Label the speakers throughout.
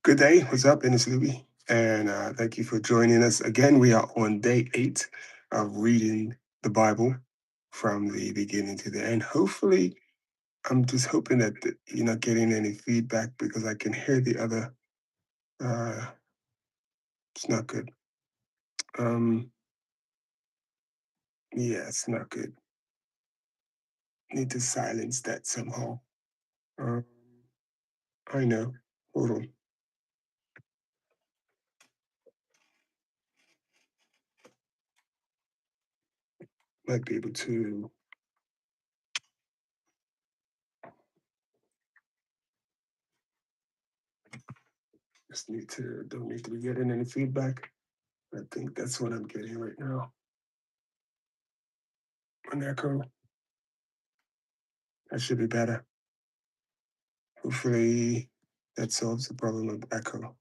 Speaker 1: Good day. What's up, Ennis Louie? And thank you for joining us again. We are on day 8 of reading the Bible from the beginning to the end. Hopefully, I'm just hoping that you're not getting any feedback because I can hear the other. Uh, it's not good. Um, yeah, it's not good. Need to silence that somehow. Um, I know. Hold on. Might be able to. Just need to. Don't need to be getting any feedback. I think that's what I'm getting right now. An echo. That should be better. Hopefully, that solves the problem of echo.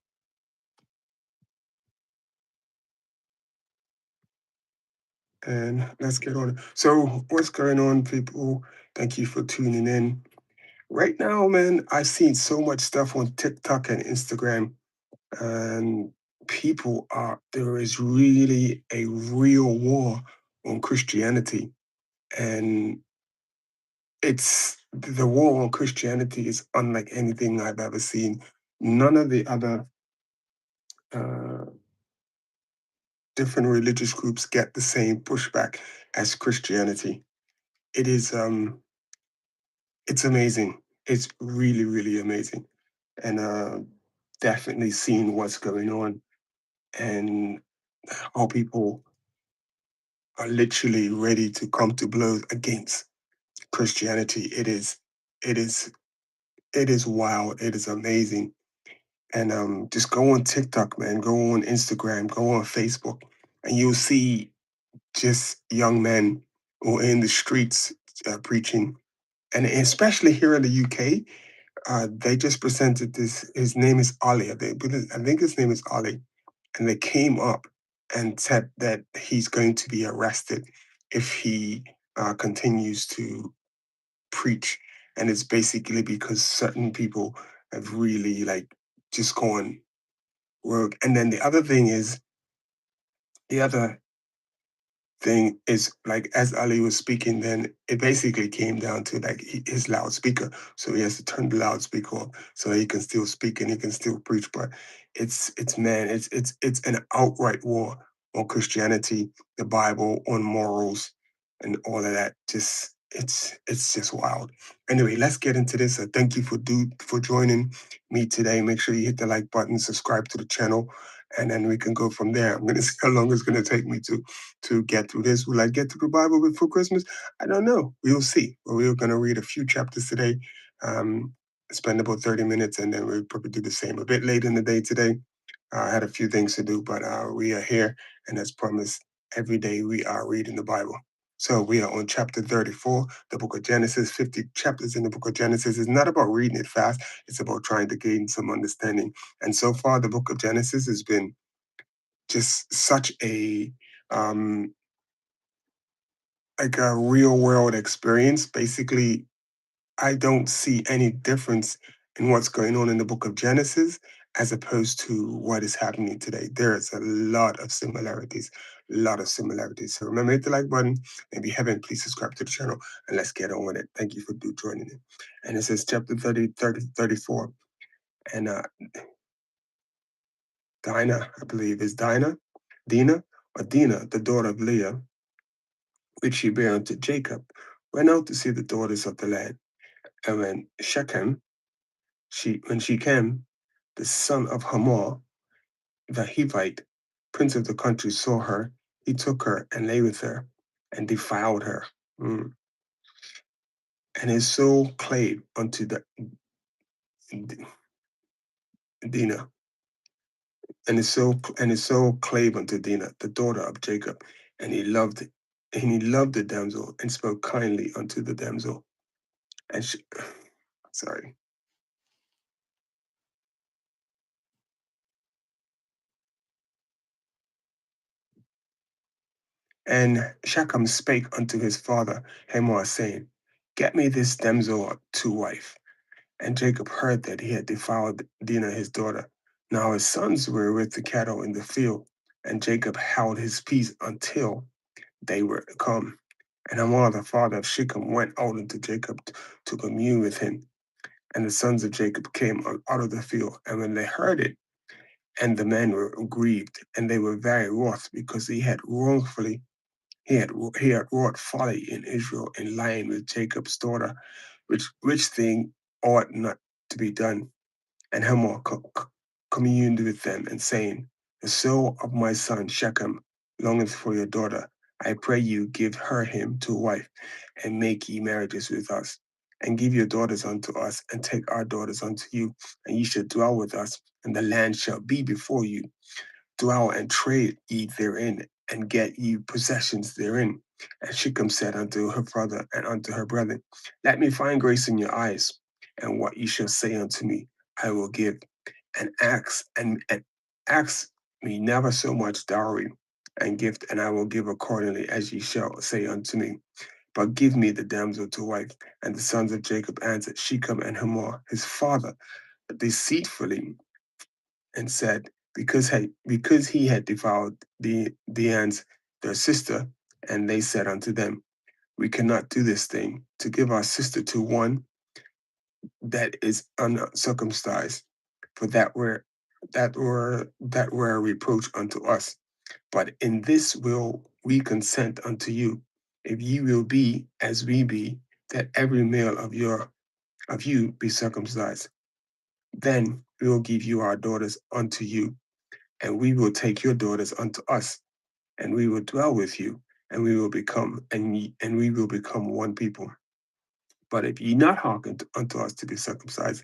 Speaker 1: And let's get on. So, what's going on, people? Thank you for tuning in. Right now, man, I've seen so much stuff on TikTok and Instagram, and there is really a real war on Christianity. And the war on Christianity is unlike anything I've ever seen. None of the other uh, different religious groups get the same pushback as Christianity. It is it's amazing. It's really, really amazing. And definitely seeing what's going on and how people are literally ready to come to blows against Christianity. It is it is wild. It is amazing. And just go on TikTok, man, go on Instagram, go on Facebook, and you'll see just young men who are in the streets preaching. And especially here in the UK, they just presented this. His name is Ali. I think his name is Ali. And they came up and said that he's going to be arrested if he continues to preach. And it's basically because certain people have really like just gone rogue. And then the other thing is like as Ali was speaking, then it basically came down to like his loudspeaker. So he has to turn the loudspeaker off so he can still speak and he can still preach. But it's man, it's an outright war on Christianity, the Bible, on morals, and all of that. Just it's just wild. Anyway, let's get into this. Thank you for joining me today. Make sure you hit the like button, subscribe to the channel, and then we can go from there. I'm gonna see how long it's gonna take me to get through this. Will I get through the Bible before Christmas? I don't know. We'll see. But we're going to read a few chapters today, spend about 30 minutes, and then we'll probably do the same a bit later in the day today. I had a few things to do, but we are here, and as promised, every day we are reading the Bible. So we are on chapter 34, the book of Genesis. 50 chapters in the book of Genesis. It's not about reading it fast. It's about trying to gain some understanding. And so far, the book of Genesis has been just such um, a real world experience. Basically, I don't see any difference in what's going on in the book of Genesis as opposed to what is happening today. There is a lot of similarities, a lot of similarities. So remember, hit the like button. And if you haven't, please subscribe to the channel and let's get on with it. Thank you for joining in. And it says chapter 34. And Dinah, I believe, is Dinah, or Dinah, the daughter of Leah, which she bare unto Jacob, went out to see the daughters of the land. And when she came, the son of Hamor, the Hivite, prince of the country, saw her. He took her and lay with her and defiled her. Mm. And his soul clave unto the Dinah. And his soul clave unto Dinah, the daughter of Jacob, and he loved the damsel and spoke kindly unto the damsel. And she, sorry. And Shechem spake unto his father Hamor, saying, Get me this damsel to wife. And Jacob heard that he had defiled Dinah his daughter. Now his sons were with the cattle in the field, and Jacob held his peace until they were come. And Hamor, the father of Shechem, went out unto Jacob to commune with him. And the sons of Jacob came out of the field, and when they heard it, and the men were grieved, and they were very wroth, because he had wrought folly in Israel in lying with Jacob's daughter, which thing ought not to be done. And Hamor communed with them, and saying, the soul of my son Shechem longeth for your daughter. I pray you give her him to wife, and make ye marriages with us, and give your daughters unto us, and take our daughters unto you, and ye shall dwell with us, and the land shall be before you. Dwell and trade ye therein, and get ye possessions therein. And Shechem said unto her father and unto her brethren, let me find grace in your eyes, and what ye shall say unto me, I will give. And ask me never so much dowry and gift, and I will give accordingly as ye shall say unto me. But give me the damsel to wife. And the sons of Jacob answered Shechem and Hamor, his father, deceitfully, and said, because he had devoured the ants, their sister, and they said unto them, we cannot do this thing, to give our sister to one that is uncircumcised, for that were a reproach unto us. But in this will we consent unto you, if ye will be as we be, that every male of you be circumcised. Then we will give you our daughters unto you, and we will take your daughters unto us, and we will dwell with you, and we will become one people. But if ye not hearken unto us to be circumcised,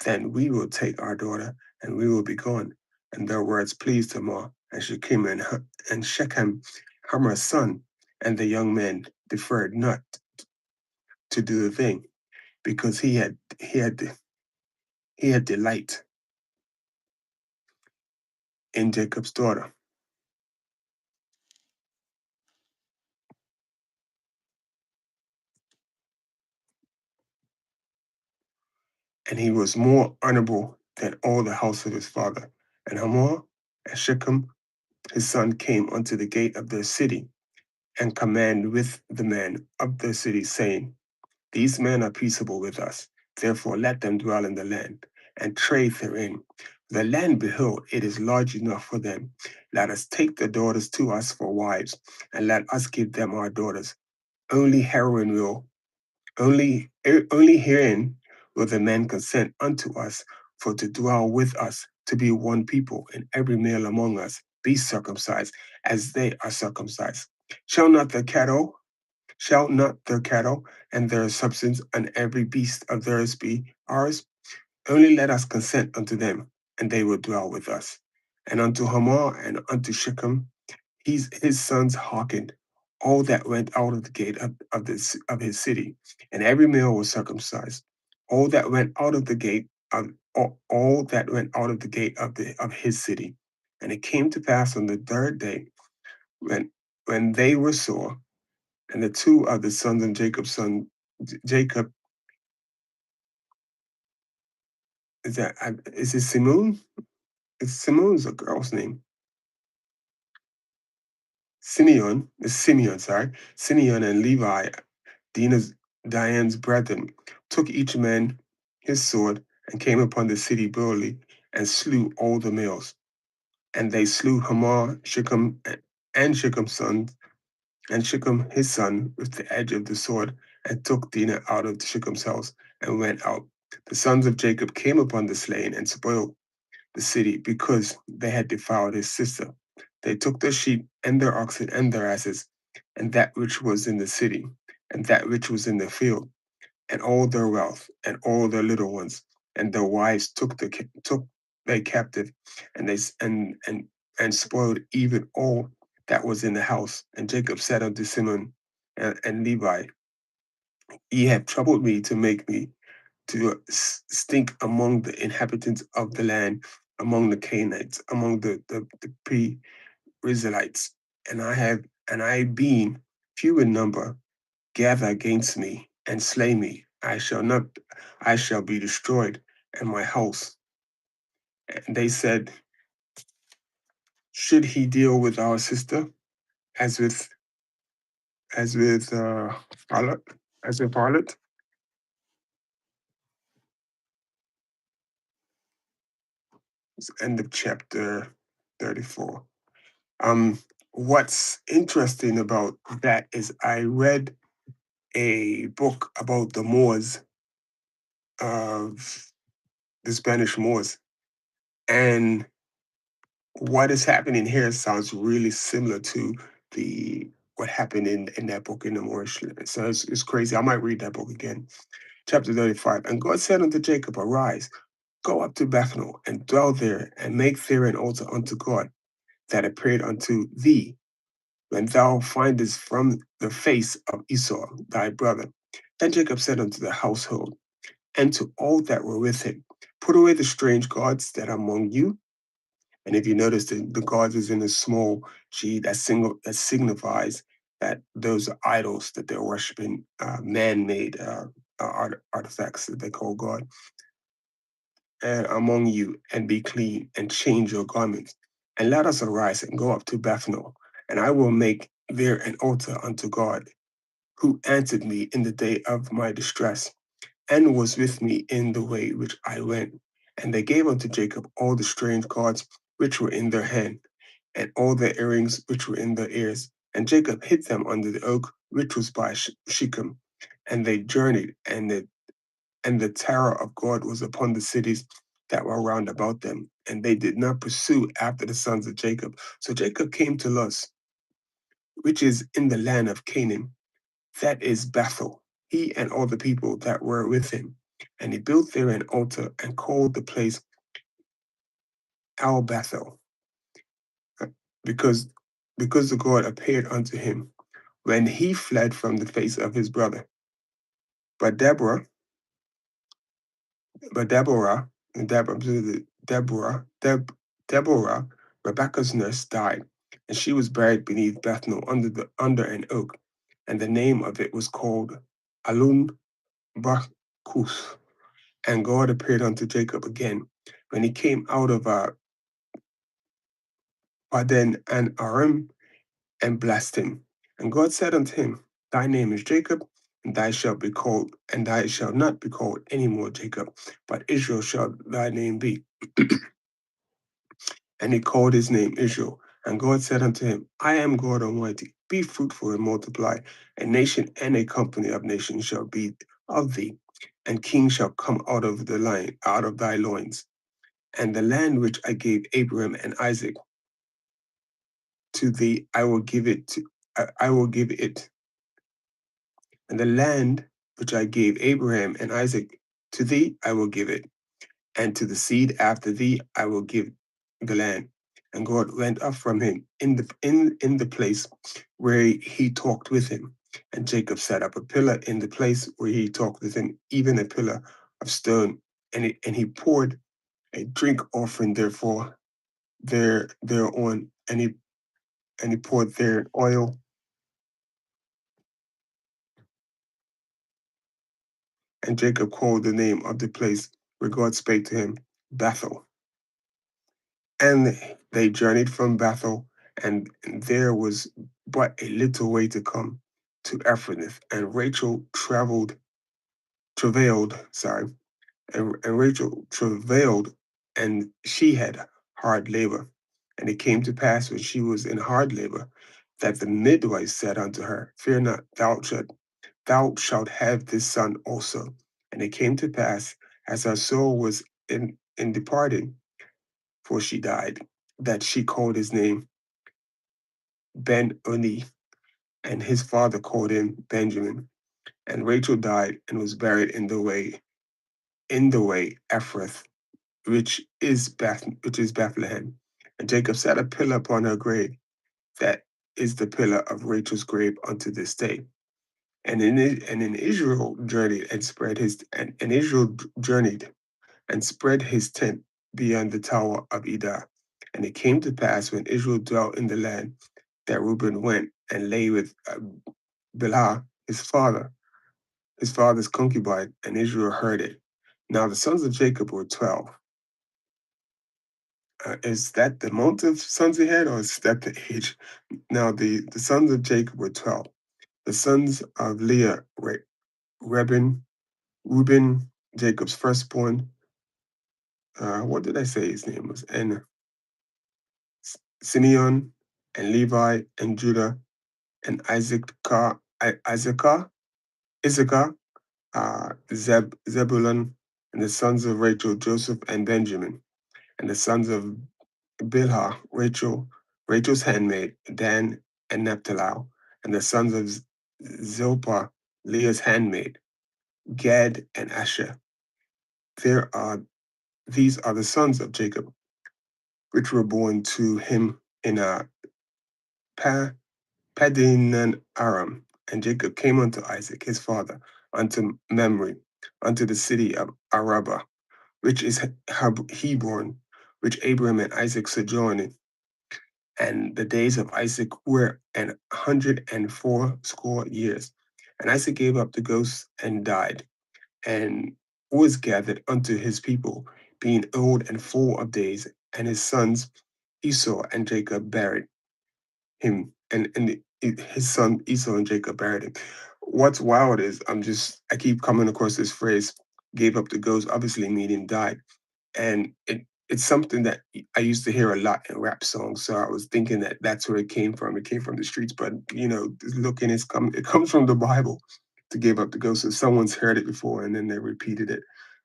Speaker 1: then we will take our daughter, and we will be gone. And their words pleased Hamor and Shechem, Hamor's son, and the young man deferred not to do the thing, because he had delight in Jacob's daughter. And he was more honorable than all the house of his father. And Hamor and Shechem his son came unto the gate of their city, and commanded with the men of the city, saying, these men are peaceable with us, therefore let them dwell in the land, and trade therein. The land, behold, it is large enough for them. Let us take the daughters to us for wives, and let us give them our daughters. Only herein will only herein will the men consent unto us for to dwell with us, to be one people, and every male among us be circumcised as they are circumcised. Shall not the cattle Shall not their cattle and their substance and every beast of theirs be ours? Only let us consent unto them, and they will dwell with us. And unto Hamor and unto Shechem, his sons hearkened, all that went out of the gate of his city, and every male was circumcised. All that went out of the gate of all that went out of the gate of his city. And it came to pass on the third day, when they were sore, and the two of the sons of Jacob's son Jacob, is it Simone? It's Simone's a girl's name. Simeon, sorry. Simeon and Levi, Diane's brethren, took each man his sword and came upon the city boldly and slew all the males. And they slew Hamor, Shechem, and Shechem's son, and Shechem his son with the edge of the sword, and took Dinah out of Shechem's house and went out. The sons of Jacob came upon the slain and spoiled the city because they had defiled his sister. They took their sheep and their oxen and their asses, and that which was in the city, and that which was in the field, and all their wealth, and all their little ones, and their wives took they captive, and and spoiled even all that was in the house. And Jacob said unto Simon and Levi, ye have troubled me to make me to stink among the inhabitants of the land, among the Canaanites, among the pre-Israelites. And I being few in number, gather against me and slay me. I shall be destroyed, and my house And they said, should he deal with our sister as with harlot, as with harlot? It's end of chapter 34. Um, what's interesting about that is I read a book about the Moors of the Spanish Moors, and what is happening here sounds really similar to the what happened in that book in the Moorish. So it's crazy. I might read that book again. Chapter 35. And God said unto Jacob, arise, go up to Bethel, and dwell there, and make there an altar unto God that appeared unto thee, when thou findest from the face of Esau thy brother. Then Jacob said unto the household, and to all that were with him, put away the strange gods that are among you. And if you notice, the gods is in a small g, that signifies that those are idols that they're worshiping, man-made artifacts that they call God. And among you, and be clean, and change your garments, and let us arise and go up to Bethel, and I will make there an altar unto God, who answered me in the day of my distress, and was with me in the way which I went. And they gave unto Jacob all the strange gods which were in their hand, and all the earrings which were in their ears. And Jacob hid them under the oak which was by Shechem. And they journeyed, and the terror of God was upon the cities that were round about them, and they did not pursue after the sons of Jacob. So Jacob came to Luz, which is in the land of Canaan, that is Bethel, he and all the people that were with him. And he built there an altar and called the place Al Bethel, because the God appeared unto him when he fled from the face of his brother. But Deborah, but Deborah, Deborah, Deborah, Deborah, Rebecca's nurse died, and she was buried beneath Bethel under an oak, and the name of it was called Alun Bakus. And God appeared unto Jacob again when he came out of Padan and Aram, and blessed him. And God said unto him, thy name is Jacob, and thou shalt be called, and thou shalt not be called any more Jacob, but Israel shall thy name be. And he called his name Israel. And God said unto him, I am God Almighty. Be fruitful and multiply. A nation and a company of nations shall be of thee, and kings shall come out of thy loins. And the land which I gave Abraham and Isaac to thee, I will give it to, I will give it. And the land which I gave Abraham and Isaac to thee, I will give it. And to the seed after thee, I will give the land. And God went up from him in the place where he talked with him. And Jacob set up a pillar in the place where he talked with him, even a pillar of stone. And he poured a drink offering thereon, and he poured there oil. And Jacob called the name of the place where God spake to him, Bethel. And they journeyed from Bethel, and there was but a little way to come to Ephrath. And Rachel travailed, and Rachel travailed, and she had hard labor. And it came to pass when she was in hard labor, that the midwife said unto her, fear not, thou shalt have this son also. And it came to pass, as her soul was in departing, for she died, that she called his name Ben Oni, and his father called him Benjamin. And Rachel died and was buried in the way Ephrath, which is Bethlehem. And Jacob set a pillar upon her grave, that is the pillar of Rachel's grave unto this day. And in Israel journeyed and spread his and Israel journeyed and spread his tent beyond the tower of Edah. And it came to pass when Israel dwelt in the land that Reuben went and lay with Bilhah, his father's concubine, and Israel heard it. Now the sons of Jacob were 12. Is that the amount of sons he had, or is that the age? Now, the sons of Jacob were 12. The sons of Leah were Reuben, Jacob's firstborn. What did I say his name was? And Simeon, and Levi, and Judah, and Issachar, Zebulun, and the sons of Rachel, Joseph, and Benjamin, and the sons of Bilhah, Rachel's handmaid, Dan and Naphtali, and the sons of Zilpah, Leah's handmaid, Gad and Asher. There are These are the sons of Jacob, which were born to him in Pa- Paddan Aram. And Jacob came unto Isaac his father, unto Mamre, unto the city of Arabah, which is Hebron, which Abraham and Isaac sojourned in. And the days of Isaac were 180 years. And Isaac gave up the ghost and died, and was gathered unto his people, being old and full of days. And his sons Esau and Jacob buried him, and his son Esau and Jacob buried him. What's wild is I keep coming across this phrase, gave up the ghost, obviously meaning died. And it's something that I used to hear a lot in rap songs. So I was thinking that that's where it came from. It came from the streets, but looking, it comes from the Bible, to give up the ghost. So someone's heard it before and then they repeated it.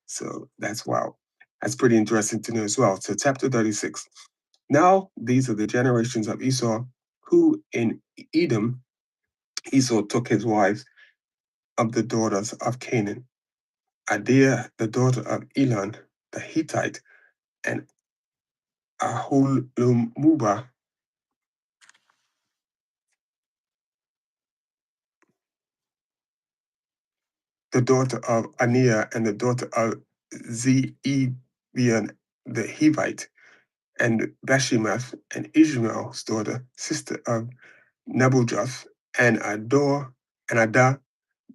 Speaker 1: So that's wow. That's pretty interesting to know as well. So chapter 36. Now these are the generations of Esau, who in Edom Esau took his wives of the daughters of Canaan, Adia, the daughter of Elon the Hittite, and Aholumuba, the daughter of Aniah, and the daughter of Zeebian the Hivite, and Bashemath, and Ishmael's daughter, sister of Nebujoth, and Adah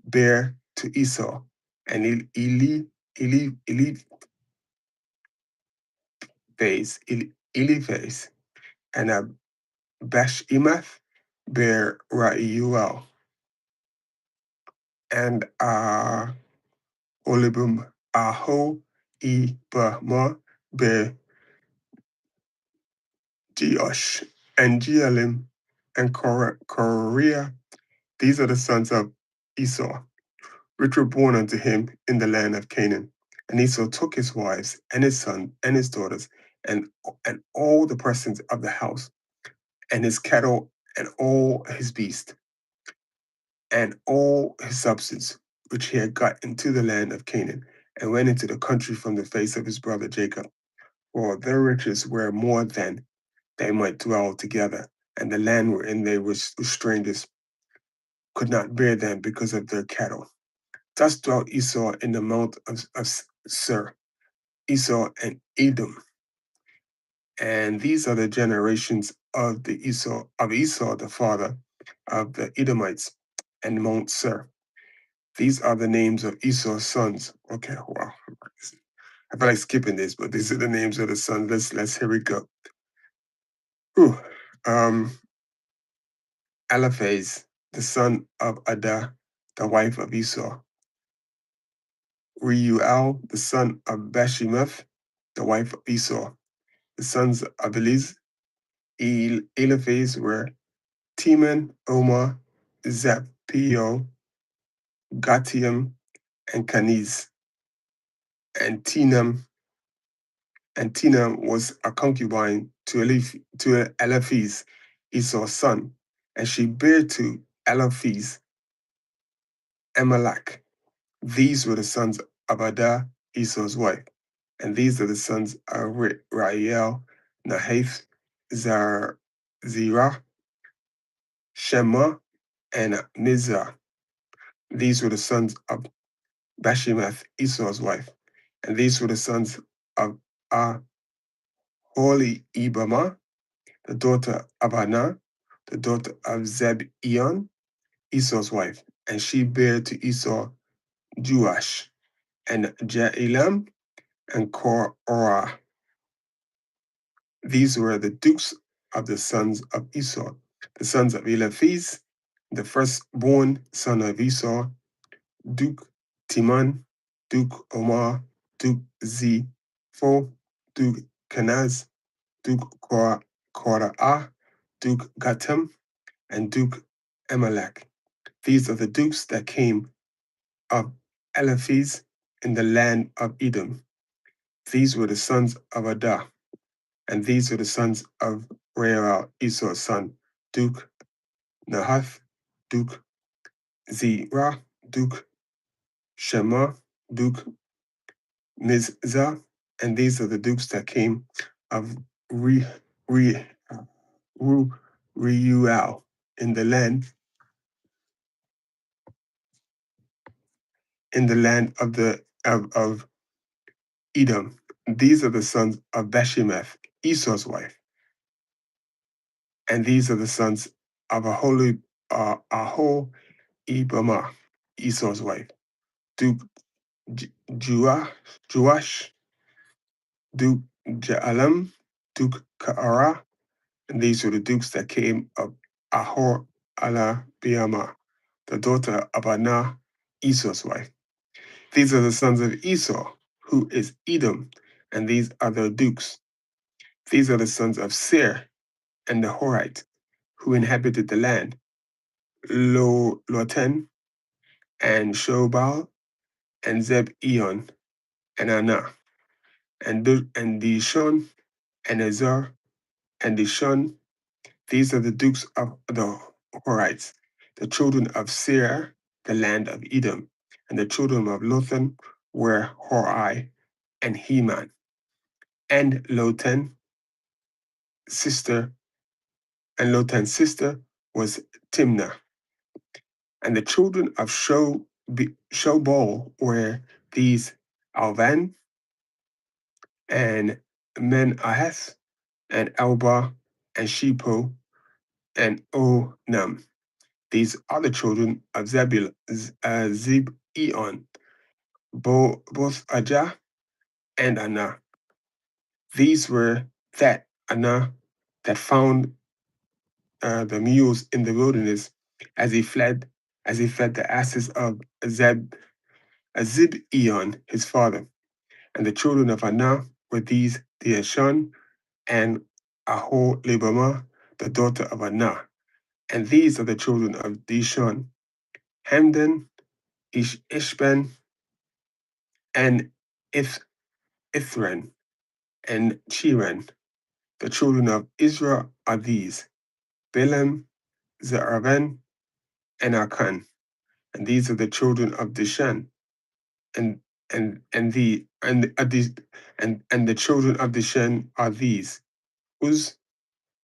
Speaker 1: bare to Esau, and Eliphaz, and Bashemath bare Reuel, and Olibum Aho Ibama be Jeosh and Jealim and Korea. These are the sons of Esau, which were born unto him in the land of Canaan. And Esau took his wives and his son and his daughters and all the persons of the house and his cattle and all his beasts and all his substance which he had got into the land of Canaan, and went into the country from the face of his brother Jacob. For their riches were more than they might dwell together, and the land wherein they were strangers could not bear them because of their cattle. Thus dwelt Esau in the mount of Seir, Esau and Edom. And these are the generations of Esau, the father of the Edomites, and Mount Seir. These are the names of Esau's sons. Okay, wow. I feel like skipping this, but these are the names of the sons. Let's Here we go. Whew. Um, Eliphaz, the son of Adah, the wife of Esau. Reuel, the son of Bashemath, the wife of Esau. The sons of Eliphaz were Teman, Omar, Zapio, Gatium, and Caniz. And Tinam was a concubine to Eliphaz, Esau's son, and she bare to Eliphaz Amalek. These were the sons of Adah, Esau's wife. And these are the sons of Rael, Nahath, Zerah, Shema, and Mizah. These were the sons of Bashemath, Esau's wife. And these were the sons of Ibama, the daughter of Anah, the daughter of Zebeon, Esau's wife. And she bare to Esau Joash, and Jaelam, and Korah. These were the dukes of the sons of Esau. The sons of Eliphaz, the firstborn son of Esau, Duke Timon, Duke Omar, Duke Zepho, Duke Kenaz, Duke Korah, Duke Gatam, and Duke Amalek. These are the dukes that came of Eliphaz in the land of Edom. These were the sons of Adah, and these were the sons of Reuel, Esau's son, Duke Nahath, Duke Zerah, Duke Shema, Duke Mizzah, and these are the dukes that came of Re, Reuel in the land of of Edom. These are the sons of Beshemeth, Esau's wife, and these are the sons of Aholibamah, Esau's wife, Duke Joash, Duke Jaalam, Duke Kaara, and these were the dukes that came of Ahor Alabiamah, the daughter of Anah, Esau's wife. These are the sons of Esau, who is Edom, and these are the dukes. These are the sons of Seir and the Horites, who inhabited the land, Loten and Shobal and Zeb-Eon and Anah, and Dishon and Ezer and Dishon. These are the dukes of the Horites, the children of Seir, the land of Edom, and the children of Lotan were Hori and Heman, and sister, Lotan's sister was Timnah. And the children of Shobal were these Alvan and Menahath and Alba and Shepo and Onam. These are the children of Zibeon, both Ajah and Anah. These were that Anah that found the mules in the wilderness as he fled the asses of Zibeon, his father. And the children of Anah were these Diashon and Aholibamah, the daughter of Anah. And these are the children of Dishon, Hamdan, Ishban, and Ithran, and Chiran. The children of Israel are these, Balaam, Zeravan, and Akan. And these are the children of Dishan, and the children of Dishan are these, Uz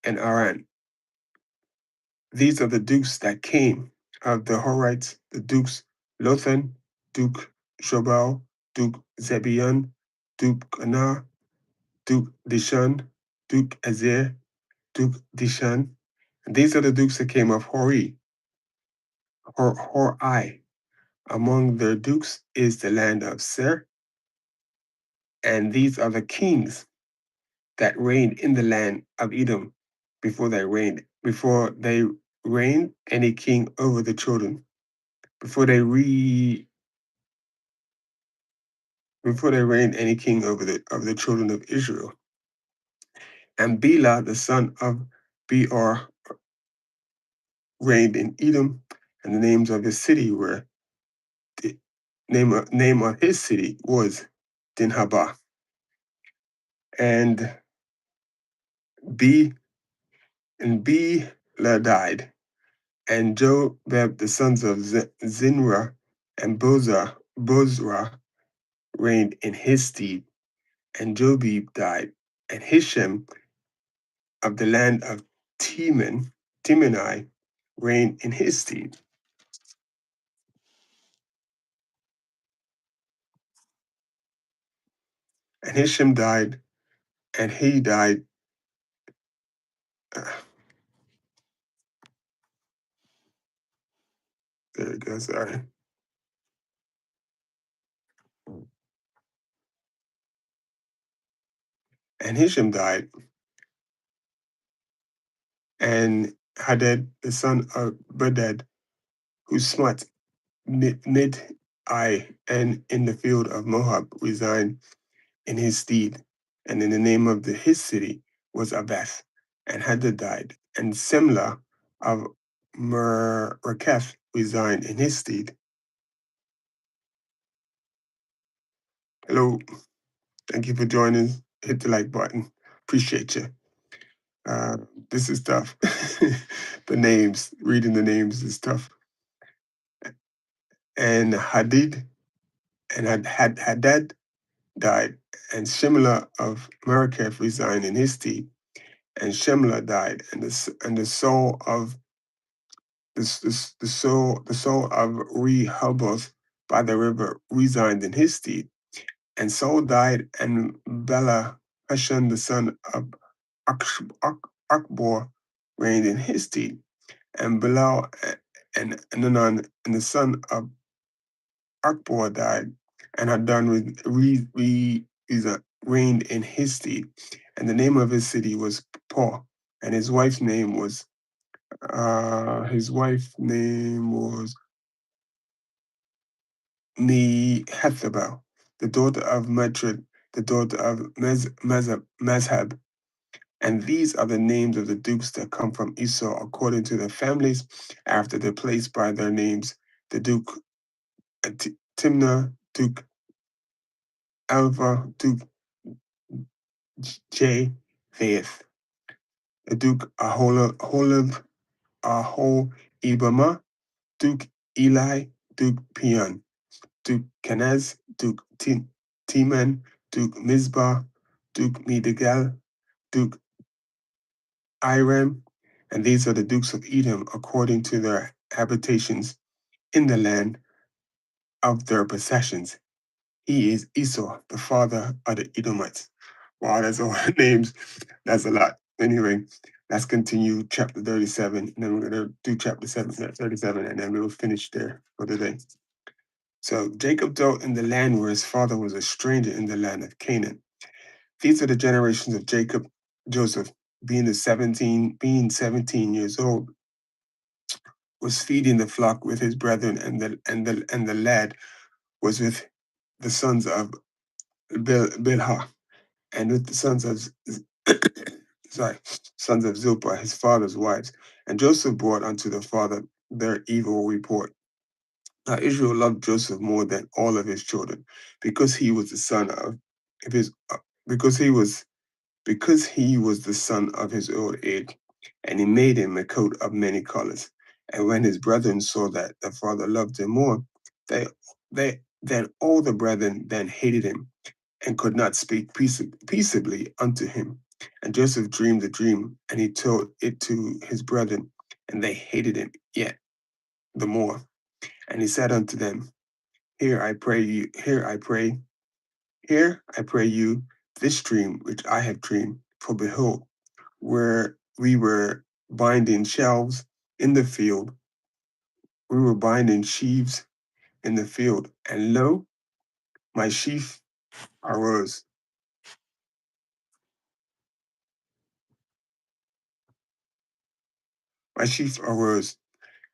Speaker 1: and Aran. These are the dukes that came of the Horites, the dukes Lothan, Duke Shobal, Duke Zebion, Duke Anah, Duke Dishan, Duke Azer, Duke Dishan. And these are the dukes that came of Hori. Among their dukes is the land of Ser, and these are the kings that reigned in the land of Edom before they reigned any king over the children, before they reigned any king over the children of Israel. And Bela, the son of Beor, reigned in Edom, and the names of his city were the name of his city was Dinhabah. And Bela died, and Jobab, the sons of Zinra and Bozrah reigned in his stead, and Jobab died, and Hishem of the land of Timoni reigned in his stead. And Hishem died, and he died. There it goes. Sorry. And Hishem died, and Hadad, the son of Bedad, who smote Mid-I, and in the field of Moab resigned in his stead. And in the name of his city was Abeth, and Hadad died. And Simla of Meraketh resigned in his stead. Hello, thank you for joining. Hit the like button. Appreciate you. Uh, this is tough. The names, reading the names is tough. And Hadid and Hadad died, and Shimla of Meraketh resigned in his stead. And Shemla died, and the soul of the soul of Rehoboth by the river resigned in his stead. And Saul died, and Bela Hashan, the son of Akbor, reigned in his stead. And Bilal and Anan, and the son of Akbor died, and Hadon reigned in his stead. And the name of his city was Paul, and his wife's name was Nehethabel, the daughter of Matred, the daughter of Mazhab. And these are the names of the dukes that come from Esau according to their families, after they're placed by their names: the Duke Timnah, Duke Alva, Duke J. Faith, the Duke Aholib, Ibama, Duke Eli, Duke Pion, Duke Kenaz, Duke Timan, Duke Mizpah, Duke Midigal, Duke Iram, and these are the dukes of Edom according to their habitations in the land of their possessions. He is Esau, the father of the Edomites. Wow, that's a lot of names. That's a lot. Anyway, let's continue chapter 37, and then we're going to do chapter 37, and then we'll finish there for today. So Jacob dwelt in the land where his father was a stranger in the land of Canaan. These are the generations of Jacob, Joseph, being 17 years old, was feeding the flock with his brethren, and the lad was with the sons of Bilhah, and with the sons of sons of Zilpah, his father's wives. And Joseph brought unto the father their evil report. Now Israel loved Joseph more than all of his children, because he was the son of his because he was the son of his old age, and he made him a coat of many colors. And when his brethren saw that the father loved him more, they then all the brethren then hated him, and could not speak peaceably unto him. And Joseph dreamed a dream, and he told it to his brethren, and they hated him yet the more. And he said unto them, Here I pray you this dream which I have dreamed. For behold, where we were binding shelves in the field, we were binding sheaves in the field, and lo, my sheaf arose. My sheaf arose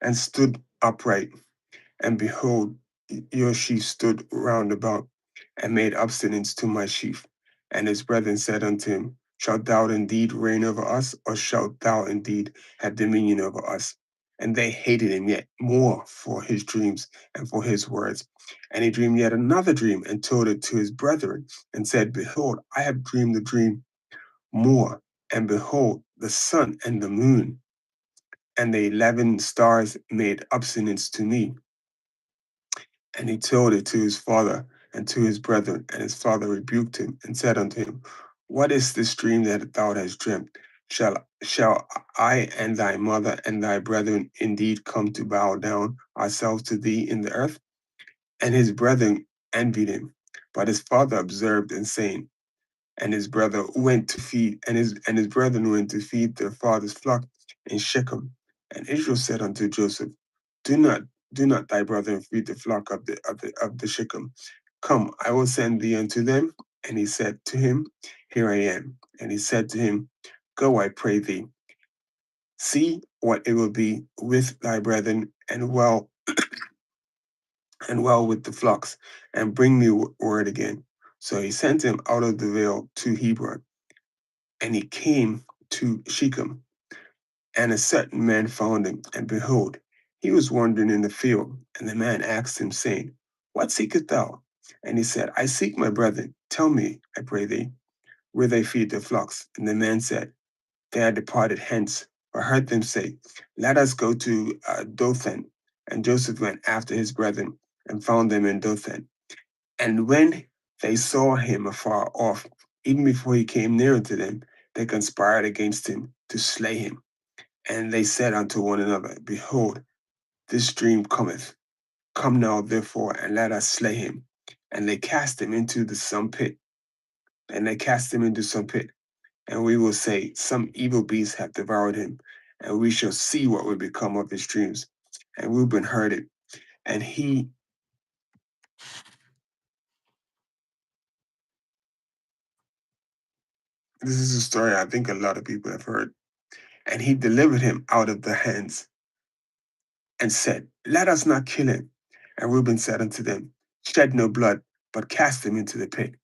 Speaker 1: and stood upright, and behold, your sheaf stood round about, and made obstinance to my sheaf. And his brethren said unto him, Shalt thou indeed reign over us, or shalt thou indeed have dominion over us? And they hated him yet more for his dreams and for his words. And he dreamed yet another dream, and told it to his brethren, and said, Behold, I have dreamed the dream more, and behold, the sun and the moon and the 11 stars made obstinance to me. And he told it to his father and to his brethren, and his father rebuked him and said unto him, What is this dream that thou hast dreamt? Shall I and thy mother and thy brethren indeed come to bow down ourselves to thee in the earth? And his brethren envied him. But his father observed and saying, and his brother went to feed, and his brethren went to feed their father's flock in Shechem. And Israel said unto Joseph, Do not thy brethren feed the flock of the Shechem. Come, I will send thee unto them. And he said to him, Here I am. And he said to him, Go, I pray thee, See what it will be with thy brethren, and well with the flocks, and bring me word again. So he sent him out of the vale to Hebron, and he came to Shechem. And a certain man found him, and behold, he was wandering in the field. And the man asked him, saying, What seekest thou? And he said, I seek my brethren. Tell me, I pray thee, where they feed their flocks. And the man said, They are departed hence. I heard them say, Let us go to Dothan. And Joseph went after his brethren, and found them in Dothan. And when they saw him afar off, even before he came near unto them, they conspired against him to slay him. And they said unto one another, Behold, this dream cometh. Come now, therefore, and let us slay him. And they cast him into the some pit. And they cast him into some pit. And we will say, Some evil beast hath devoured him. And we shall see what will become of his dreams. And Reuben heard it. And this is a story I think a lot of people have heard. And he delivered him out of the hands and said, Let us not kill him. And Reuben said unto them, Shed no blood, but cast him into the pit.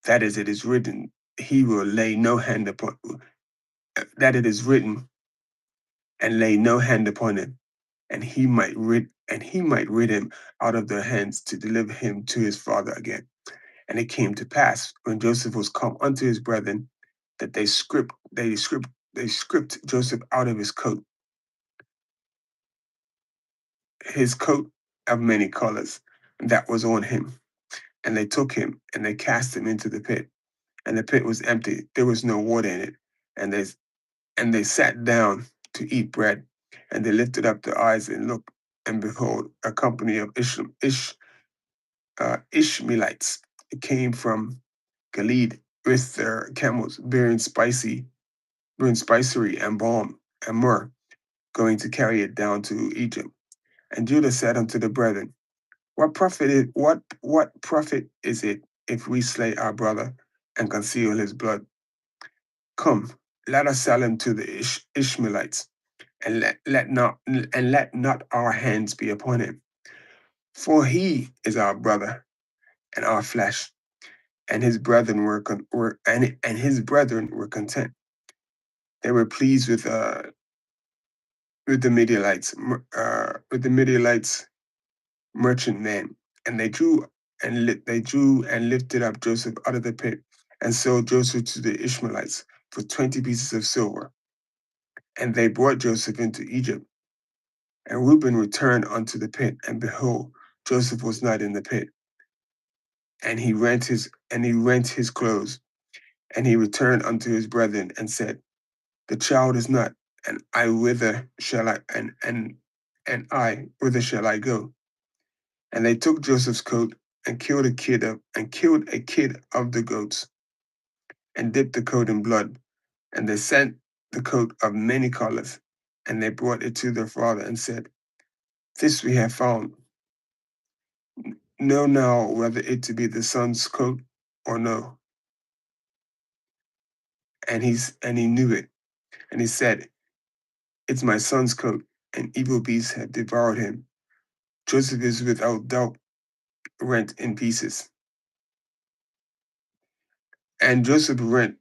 Speaker 1: That is, it is written, he will lay no hand upon, that it is written, and lay no hand upon him, and he might rid him out of their hands to deliver him to his father again. And it came to pass when Joseph was come unto his brethren that they stripped Joseph out of his coat of many colors that was on him, and they took him and they cast him into the pit, and the pit was empty; there was no water in it, and they sat down to eat bread, and they lifted up their eyes and looked, and behold, a company of Ishmaelites came from Gilead with their camels bearing spicery and balm and myrrh, going to carry it down to Egypt. And Judah said unto the brethren, what profit is it if we slay our brother and conceal his blood? Come, let us sell him to the Ishmaelites, and let not our hands be upon him. For he is our brother and our flesh, and his brethren and his brethren were content. They were pleased with the Midianites merchantmen, and they drew and lifted up Joseph out of the pit, and sold Joseph to the Ishmaelites for 20 pieces of silver. And they brought Joseph into Egypt. And Reuben returned unto the pit, and behold, Joseph was not in the pit. And he rent his clothes, and he returned unto his brethren and said, The child is not, and I whither shall I and I whither shall I go? And they took Joseph's coat and killed a kid of the goats, and dipped the coat in blood, and they sent the coat of many colors, and they brought it to their father and said, This we have found. Know now whether it to be the son's coat or no. And he knew it, and he said, It's my son's coat, and evil beasts have devoured him. Joseph is without doubt rent in pieces. And Joseph rent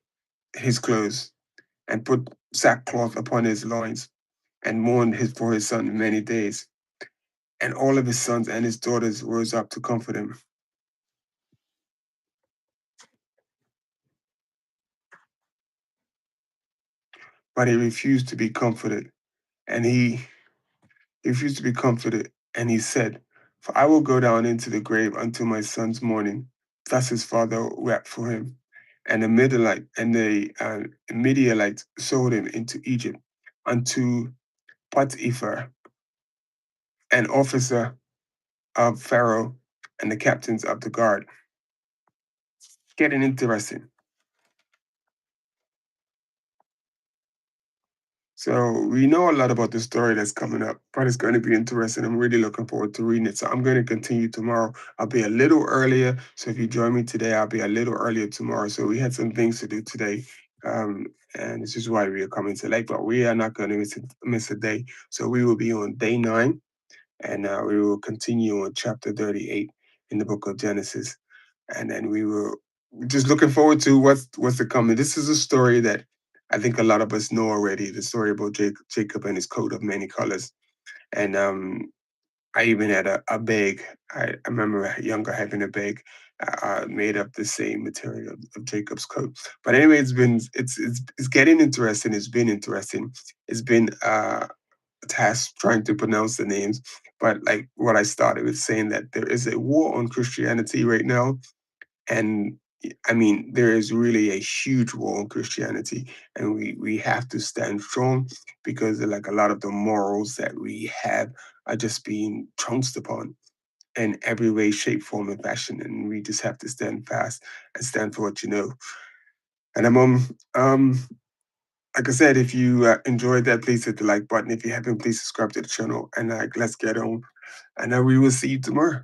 Speaker 1: his clothes and put sackcloth upon his loins, and mourned for his son many days. And all of his sons and his daughters rose up to comfort him. But he refused to be comforted, and he refused to be comforted, and he said, For I will go down into the grave until my son's mourning. Thus his father wept for him. And the Midianites sold him into Egypt unto Potiphar, an officer of Pharaoh, and the captains of the guard. Getting interesting. So we know a lot about the story that's coming up, but it's going to be interesting. I'm really looking forward to reading it. So I'm going to continue tomorrow. I'll be a little earlier. So if you join me today, I'll be a little earlier tomorrow. So we had some things to do today. And this is why we are coming to late, but we are not going to miss a day. So we will be on day 9, and we will continue on chapter 38 in the book of Genesis. And then we will just looking forward to what's to come. And this is a story that I think a lot of us know already. The story about Jacob and his coat of many colors. And I even had a bag. I remember younger having a bag made of the same material of Jacob's coat. But anyway, it's getting interesting. It's been interesting. It's been a task trying to pronounce the names. But like what I started with saying that there is a war on Christianity right now, and I mean there is really a huge war on Christianity, and we have to stand strong because like a lot of the morals that we have are just being trounced upon in every way, shape, form, and fashion, and we just have to stand fast and stand for what you know. And like I said, if you enjoyed that, please hit the like button. If you haven't, please subscribe to the channel, and let's get on. And we will see you tomorrow.